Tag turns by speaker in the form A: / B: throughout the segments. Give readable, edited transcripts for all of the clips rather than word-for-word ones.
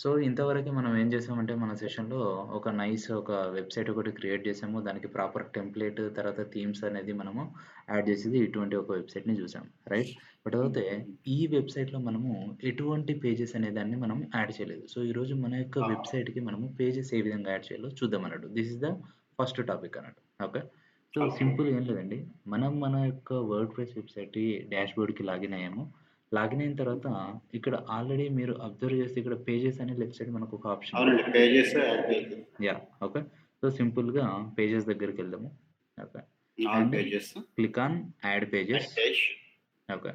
A: So, ఇంతవరకి మనం ఏం చేసామంటే మన సెషన్‌లో ఒక వెబ్‌సైట్ ఒకటి క్రియేట్ చేసాము. దానికి ప్రాపర్ టెంప్లేట్ తర్వాత థీమ్స్ అనేది మనము యాడ్ చేసేది ఇటువంటి ఒక వెబ్‌సైట్‌ని చూసాం. రైట్? బట్
B: హ్మ్.
A: అయితే
B: హ్మ్.
A: ఈ వెబ్‌సైట్‌లో మనము ఎటువంటి పేజెస్ అనే దాన్ని మనం యాడ్ చేయలేదు. సో, ఈరోజు మన యొక్క
B: ఆ!
A: వెబ్‌సైట్‌కి మనము పేజెస్ ఏ విధంగా యాడ్ చేయాలో చూద్దాం అన్నట్టు. This is the first topic అన్నట్టు. ఓకే. So,
B: okay.
A: సింపుల్‌గా ఏం లేదండి. మనం మన యొక్క వర్డ్‌ప్రెస్ వెబ్‌సైట్‌కి డాష్‌బోర్డ్‌కి లాగిన్ అయ్యాము. లాగిన్ అయిన తర్వాత ఇక్కడ ఆల్రెడీ మీరు అబ్జర్వ్ చేస్తే ఇక్కడ పేజెస్ అని లెఫ్ట్ సైడ్ మనకు ఒక ఆప్షన్ ఉంది.
B: అవునండి. Pages add pages.
A: Yah! Okay. So, సింపుల్‌గా పేజెస్ దగ్గరికెళ్దాము. Okay.
B: All
A: and
B: pages.
A: Click on add pages.
B: Add page.
A: Okay.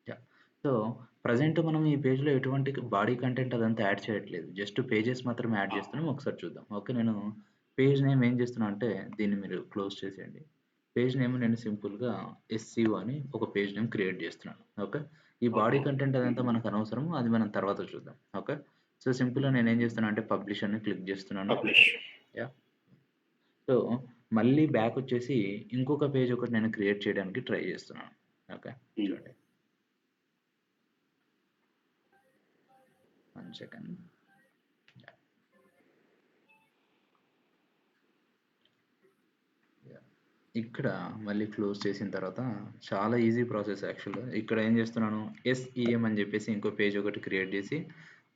A: Yah! So, present మనం ఈ పేజ్‌లో ఎటువంటి బాడీ కంటెంట్ అదంతా యాడ్ చేయట్లేదు. జస్ట్ పేజెస్ మాత్రమే యాడ్
B: ఆ!
A: చేస్తున్నాం. ఒకసారి చూద్దాం. ఓకే. నేను పేజ్ నేమ్ ఏం చేస్తున్నా అంటే దీన్ని మీరు క్లోజ్ చేసేయండి. పేజ్ నేమ్ నేను సింపుల్‌గా ఎస్‌సిఓ అని ఒక పేజ్ నేమ్ క్రియేట్ చేస్తున్నాను. ఓకే. ఈ బాడీ
B: ఓకే.
A: కంటెంట్
B: హ్మ్.
A: అదంతా మనకు అనవసరం. అది మనం తర్వాత చూద్దాం. ఓకే. సో, సింపుల్‌గా నేనేం చేస్తున్నా అంటే పబ్లిష్ అని క్లిక్ చేస్తున్నాను.
B: పబ్లిష్.
A: యాహ్! సో, మళ్ళీ బ్యాకొచ్చేసి ఇంకొక పేజ్ ఒకటి నేను క్రియేట్ చేయడానికి ట్రై చేస్తున్నాను. ఓకే.
B: హ్మ్.
A: చూడండి. 1 సెకండ్. యాహ్! యాహ్! ఇక్కడ మళ్ళీ క్లోజ్ చేసిన తర్వాత చాలా ఈజీ ప్రాసెస్ యాక్చువల్‌గా. ఇక్కడ ఏం చేస్తున్నాను ఎస్‌ఈఎం అని చెప్పేసి ఇంకో పేజ్ ఒకటి క్రియేట్ చేసి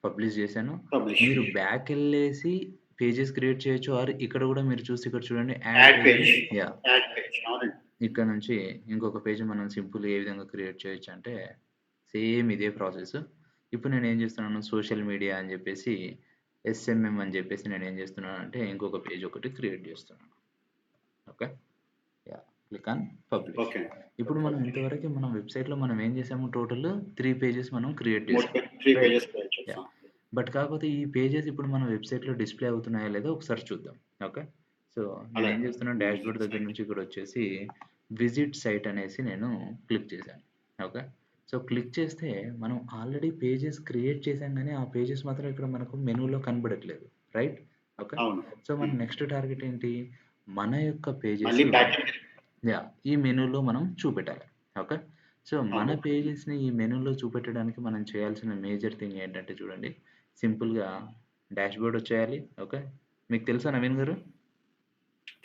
A: పబ్లిష్ చేశాను.
B: పబ్లిష్.
A: మీరు బ్యాకెళ్ళేసి పేజెస్ క్రియేట్ చేయొచ్చు. ఆర్ ఇక్కడ కూడా మీరు చూసి ఇక్కడ చూడండి యాడ్
B: యాడ్
A: పేజ్ అని
B: పేజ్.
A: యాహ్!
B: Add page. అవునండి.
A: ఇక్కడ నుంచి ఇంకొక పేజ్ మనం సింపుల్‌గా ఏ విధంగా క్రియేట్ చేయొచ్చంటే, సేమ్ ఇదే ప్రాసెస్. ఇప్పుడు నేనేం చేస్తున్నాను సోషల్ మీడియా అని చెప్పేసి, ఎస్ఎంఎం అని చెప్పేసి నేనేం చేస్తున్నానంటే, ఇంకొక పేజ్ ఒకటి క్రియేట్ చేస్తున్నాను. Okay. Yeah! Click on publish.
B: Okay.
A: ఇప్పుడు మనం
B: పబ్లిష్.
A: ఇంతవరకి మన వెబ్‌సైట్‌లో మనం ఏం చేసాము టోటల్ 3 పేజెస్ మనం క్రియేట్ చేసాం.
B: 3
A: రైట్?
B: Pages create
A: yeah!
B: చేసాం.
A: బట్ కాకపోతే ఈ పేజెస్ ఇప్పుడు మన వెబ్‌సైట్‌లో డిస్‌ప్లే అవుతున్నాయా లేదో ఒకసారి చూద్దాం. ఓకే. సో, నేనేం
B: అలాగే.
A: చేస్తున్నాను డాష్‌బోర్డ్
B: విజిట్
A: దగ్గర
B: సైట్.
A: నుంచి ఇక్కడొచ్చేసి విజిట్ సైట్ అనేసి నేను క్లిక్ చేశాను. ఓకే. సో, క్లిక్ చేస్తే మనం ఆల్రెడీ పేజెస్ క్రియేట్ చేసాం గానీ, ఆ పేజెస్ మాత్రం ఇక్కడ మనకు మెనూలో కనబడట్లేదు. రైట్? ఓకే.
B: అవును.
A: సో, మన
B: హ్మ్.
A: నెక్స్ట్ టార్గెట్ ఏంటి? మన యొక్క
B: మళ్ళీ
A: పేజెస్
B: బ్యాక్‌ఎండ్.
A: యాహ్! ఈ మెనూలో మనం చూపెట్టాలి. ఓకే. సో, మన
B: అవును.
A: పేజెస్‌ని ఈ మెనూలో చూపెట్టడానికి మనం చేయాల్సిన మేజర్ థింగ్ ఏంటంటే చూడండి, సింపుల్‌గా డాష్‌బోర్డ్ వచ్చేయాలి. ఓకే. మీకు తెలుసా నవీన్ గారు?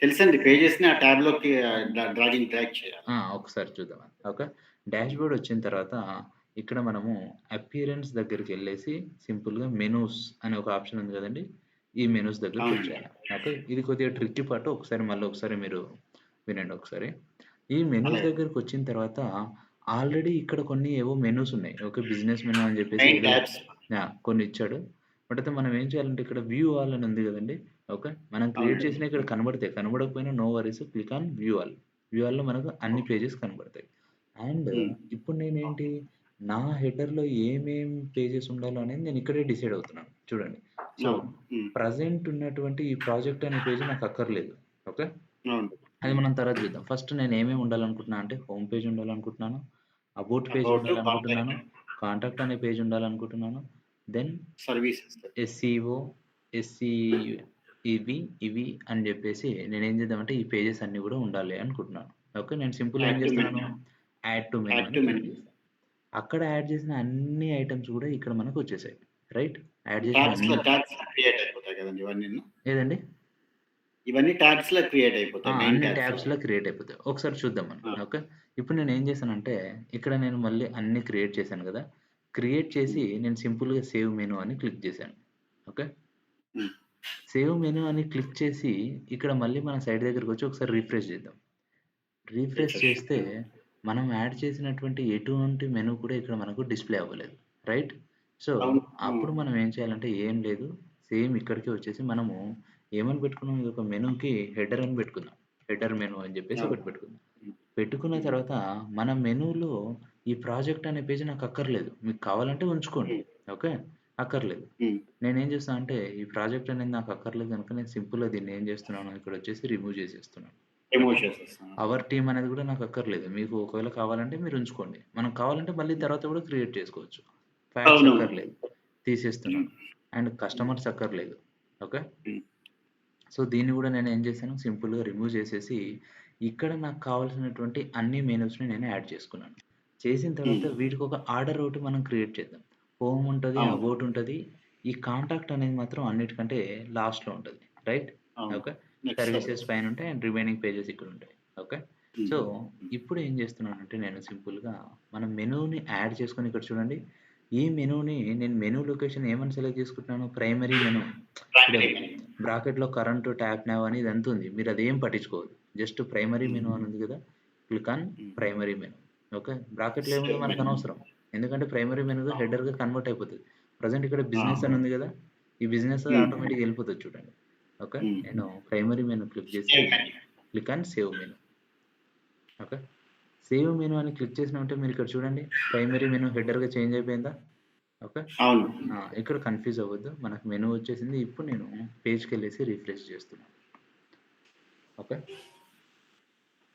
B: తెలుసండి. పేజెస్‌ని ఆ ట్యాబ్‌లోకి డ్రాగ్ చేయాలి.
A: ఒకసారి చూద్దాం. ఓకే. డాష్‌బోర్డ్ వచ్చిన తర్వాత ఇక్కడ మనము అపియరెన్స్ దగ్గరికెళ్ళేసి సింపుల్‌గా మెనూస్ అనే ఒక ఆప్షన్ ఉంది కదండీ! ఈ మెనూస్
B: అవునండి.
A: దగ్గరికొచ్చేయాలి. ఓకే. ఇది కొద్దిగా ట్రిక్కీ పార్ట్. ఒకసారి మీరు వినండి ఒకసారి. ఈ మెనూస్
B: అలాగే.
A: దగ్గరకొచ్చిన తర్వాత ఆల్రెడీ ఇక్కడ కొన్ని ఏవో మెనూస్ ఉన్నాయి. ఓకే. బిజినెస్ మెనూ అని చెప్పేసి
B: మెయిన్
A: ఏదో
B: టాబ్స్.
A: కొన్ని ఇచ్చాడు. బట్ అయితే మనం ఏం చేయాలంటే ఇక్కడ వ్యూ ఆల్ అని ఉంది గదండీ! ఓకే. మనం క్రియేట్
B: అవునండి.
A: చేసినయి ఇక్కడ
B: హ్మ్.
A: కనబడతాయి. కనబడకపోయినా no worries click on view all. View ఆల్‌లో మనకు అన్ని
B: ఓకే.
A: పేజెస్ కనబడతాయి. అండ్
B: హ్మ్.
A: ఇప్పుడు నేనేంటి నా హెడర్‌లో ఏమేం పేజెస్ ఉండాలో అనేది నేను ఇక్కడే డిసైడ్ అవుతున్నాను. చూడండి. సో,
B: అవును. హ్మ్.
A: ప్రెజెంట్ ఉన్నటువంటి ఈ ప్రాజెక్ట్ అనే పేజ్ నాకు అక్కర్లేదు. ఓకే.
B: అవును.
A: అది
B: హ్మ్.
A: మనం తర్వాత చూద్దాం. ఫస్ట్ నేనేమేమి ఉండాలనుకుంటున్నా అంటే హోమ్ పేజ్ ఉండాలనుకుంటున్నాను. అబౌట్ పేజ్
B: అబౌట్, కాంటాక్ట్,
A: ఉండాలనుకుంటున్నాను. కాంటాక్ట్ అనే పేజ్ ఉండాలనుకుంటున్నాను. Then
B: services.
A: ఎస్‌సిఓ, ఎస్‌సి ఇవి అని జెప్పేసి నేనేం చేద్దామంటే ఈ పేజెస్ అన్నీ గూడా ఉండాలి అనుకుంటున్నాను. ఓకే. నేను సింపుల్‌గా ఏం
B: యాడ్ టు
A: చేస్తున్నాను
B: menu.
A: Add to menu
B: add
A: అని
B: టు
A: క్లిక్
B: మెనూ.
A: చేశా. అక్కడ యాడ్ చేసిన అన్ని ఐటెమ్స్ గూడా ఇక్కడ మనకొచ్చేసాయి. రైట్? యాడ్ చేసిన
B: టాబ్స్‌లో క్రియేట్ అయిపోతాయి కదండీ ఇవన్నీను.
A: ఏదండి?
B: ఇవన్నీ టాబ్స్‌లో క్రియేట్ అయిపోతాయి. మెయిన్
A: అన్ని
B: టాబ్స్‌లో.
A: ట్యాబ్స్‌లా క్రియేట్ అయిపోతాయి. ఒకసారి చూద్దాం మనం.
B: ఆ!
A: ఓకే. ఇప్పుడు నేనేం చేశానంటే, ఇక్కడ నేను మళ్ళీ అన్నీ క్రియేట్ చేశాను గదా! క్రియేట్
B: హ్మ్.
A: చేసి నేను సింపుల్‌గా సేవ్ మెనూ అని క్లిక్ చేశాను. ఓకే.
B: హ్మ్.
A: సేవ్ మెనూ అని క్లిక్ చేసి, ఇక్కడ మళ్ళీ మన సైడ్ దగ్గరికొచ్చి ఒకసారి రిఫ్రెష్ చేద్దాం. Refresh
B: refresh.
A: చేస్తే, మనం యాడ్ చేసినటువంటి ఎటువంటి మెనూ కూడా ఇక్కడ మనకు డిస్‌ప్లే అవ్వలేదు. రైట్? సో,
B: అవును. హ్మ్.
A: అప్పుడు మనం ఏం చేయాలంటే ఏం లేదు. సేమ్ ఇక్కడికే వచ్చేసి మనము ఏమని పెట్టుకున్నాం ఇదొక మెనూకి హెడర్ అని పెట్టుకుందాం. హెడర్ మెనూ అని చెప్పేసి
B: అవును.
A: ఒకటి పెట్టుకుందాం.
B: హ్మ్.
A: పెట్టుకున్న
B: హ్మ్.
A: తర్వాత మన మెనూలో ఈ ప్రాజెక్ట్ అనే పేజ్ నాకు అక్కర్లేదు. మీకు కావాలంటే ఉంచుకోండి.
B: హ్మ్.
A: ఓకే. అక్కర్లేదు.
B: హ్మ్.
A: నేనేం చేస్తానంటే ఈ ప్రాజెక్ట్ అనేది నాకు అక్కర్లేదు గనుక నేను సింపుల్‌గా దీన్ని ఏం చేస్తున్నాను ఇక్కడొచ్చేసి రిమూవ్ చేసేస్తున్నాను.
B: Remove
A: okay.
B: చేసేస్తాం.
A: అవర్ టీమ్ అనేది కూడా నాకు అక్కర్లేదు. మీకు ఒకవేళ కావాలంటే మీరు ఉంచుకోండి. మనం కావాలంటే మళ్ళీ తర్వాత కూడా క్రియేట్ చేసుకోవచ్చు. ఫ్యాక్స్
B: అవునవును.
A: అక్కర్లేదు.
B: హ్మ్.
A: తీసేస్తున్నాను. అండ్
B: హ్మ్.
A: కస్టమర్స్ అక్కర్లేదు. ఓకే.
B: హ్మ్.
A: సో, దీన్ని గూడా నేనేం చేశాను, సింపుల్‌గా రిమూవ్ చేసేసి, ఇక్కడ నాకు కావాల్సినటువంటి అన్ని మెనూస్‌ని నేను యాడ్ చేసుకున్నాను. చేసిన తర్వాత
B: హ్మ్.
A: వీటికొక ఆర్డర్ ఒకటి మనం క్రియేట్ చేద్దాం. హోమ్ ఉంటది,
B: అవును.
A: అబౌట్ ఉంటది. ఈ కాంటాక్ట్ అనేది మాత్రం అన్నిటికంటే లాస్ట్‌లో ఉంటది. రైట్?
B: అవును.
A: ఓకే.
B: Next
A: services
B: service.
A: పైనుంటాయి అండ్ రిమైనింగ్ పేజెస్ ఇక్కడుంటాయి. ఓకే.
B: హ్మ్.
A: So,
B: hmm.
A: ఇప్పుడు ఏం చేస్తున్నానంటే నేను సింపుల్‌గా మన మెనూని యాడ్ చేసుకొని ఇక్కడ చూడండి. ఈ మెనూని నేను మెనూ లొకేషన్ ఏమని సెలెక్ట్ చేసుకుంటున్నాను? Primary menu. ఇక్కడ
B: ప్రైమరీ మెను.
A: బ్రాకెట్‌లో కరెంట్, ట్యాప్ నౌ అని ఇదంతా ఉంది. మీరదేం పట్టించుకోవద్దు. జస్ట్ ప్రైమరీ
B: హ్మ్.
A: మెనూ అని ఉంది కదా! క్లిక్ ఆన్
B: హ్మ్.
A: Primary menu. ఓకే. బ్రాకెట్‌లో ఏముందో
B: సేవ్ మెను.
A: మనకనవసరం. ఎందుకంటే ప్రైమరీ మెనూగా
B: అవును.
A: హెడర్‌గా కన్వర్ట్ అయిపోతది. ప్రెజెంట్ ఇక్కడ
B: ఆ!
A: బిజినెస్ అని ఉంది కదా! ఈ బిజినెస్
B: హ్మ్.
A: ఆటోమేటిక్‌గా ఎళ్ళిపోతది చూడండి. ఓకే.
B: హ్మ్.
A: నేను ప్రైమరీ మెనూ క్లిక్ చేసి
B: save menu.
A: Click on save menu. Okay. Save menu అని క్లిక్ చేసినామంటే మీరిక్కడ చూడండి. ప్రైమరీ మెనూ హెడర్‌గా చేంజ్ అయిపోయిందా? ఓకే.
B: అవును.
A: ఇక్కడ కన్‌ఫ్యూజ్ అవ్వద్దు. మనకు మెనూ వచ్చేసింది. ఇప్పుడు నేను పేజ్‌కెళ్ళేసి రిఫ్రెష్ చేస్తున్నాను. ఓకే.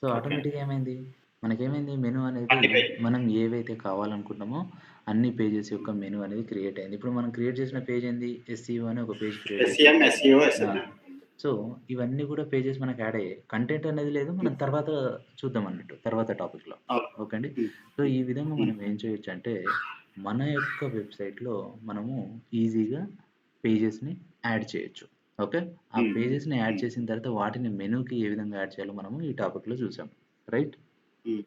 A: So,
B: okay.
A: ఆటోమేటిక్‌గా ఏమైంది? మనకేమైంది మెనూ అనేది
B: అన్ని పేజ్
A: మనం ఏవైతే కావాలనుకుంటామో అన్ని పేజెస్ యొక్క మెనూ అనేది క్రియేట్ అయింది. ఇప్పుడు మనం క్రియేట్ చేసిన పేజ్ ఏంది? ఎస్‌ఈఓ అని ఒక పేజ్ క్రియేట్ చేసాం.
B: ఎస్‌ఈఎం, ఎస్‌ఈఓ,
A: ఆ!
B: ఎస్‌ఎంఎం.
A: సో, ఇవన్నీ కూడా పేజెస్ మనకు యాడ్ అయ్యాయి. కంటెంట్ అనేది లేదు. మనం
B: హ్మ్.
A: తర్వాత చూద్దాం అన్నట్టు. తర్వాత టాపిక్‌లో.
B: అవును.
A: ఓకే అండి.
B: హ్మ్.
A: సో, ఈ విధంగా
B: హ్మ్.
A: మనం ఏం చేయొచ్చంటే, మన యొక్క వెబ్‌సైట్‌లో మనము ఈజీగా పేజెస్‌ని యాడ్ చేయొచ్చు. ఓకే. ఆ
B: హ్మ్.
A: పేజెస్‌ని యాడ్
B: హ్మ్.
A: చేసిన తర్వాత వాటిని మెనూకి ఏ విధంగా యాడ్ చేయాలో మనము ఈ టాపిక్‌లో చూసాం. రైట్?
B: హ్మ్.